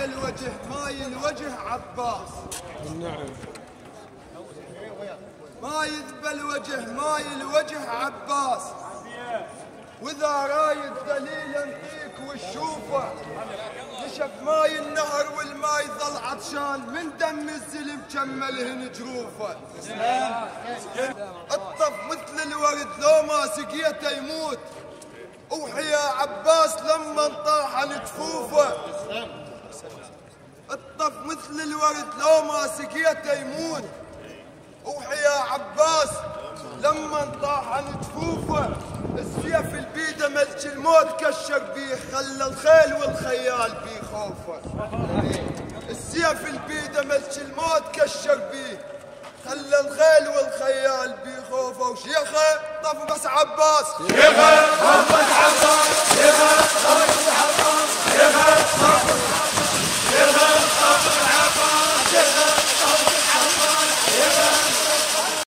بالوجه ماي الوجه عباس. نعم. ما يذبل وجه ماي الوجه عباس، واذا رايد دليل انطيك وتشوفه. نشف ماي النهر والماي ظل عطشان، من دم الزلم كملهن جروفه. الطف مثل الورد لو ما سقيته يموت، وحيا عباس لما طاحن جفوفه. الطف مثل الورد لو ما سقيته يموت، وحيا عباس لما طاحن جفوفه. السيف البيده ملك الموت كشر بيه، خلى الخيل والخيال بيه خوفه. السيف البيده ملك الموت كشر بيه، خلى الخيل والخيال بيه خوفه. وشيخه طف بس عباس، شيخه طف بس عباس، شيخه طف بس عباس، شيخه طف بس عباس.